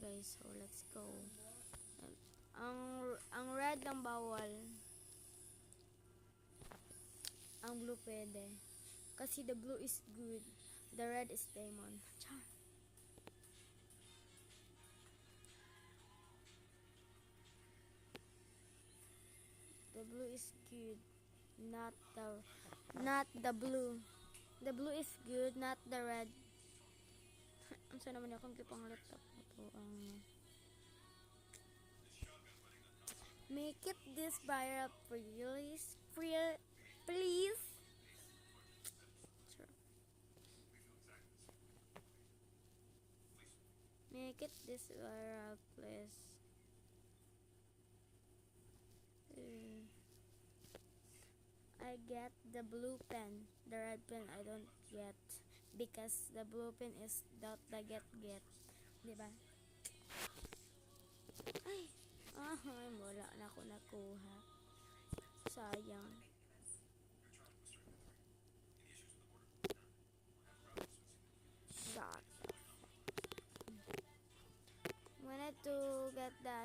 guys. So, let's go. Ang red ang bawal. Ang blue pwede. Kasi the blue is good. The red is demon. Char. The blue is good. Not the blue. The blue is good, not the red. Ang sana naman akong kipang laptop na po ang make it this viral please. Please. Sure. Make it this viral please. I get the blue pen. The red pen I don't get. Because the blue pen is the get. Diba? Ay! Wala na ako nakuha. Sayang. Shot. Wanted to get the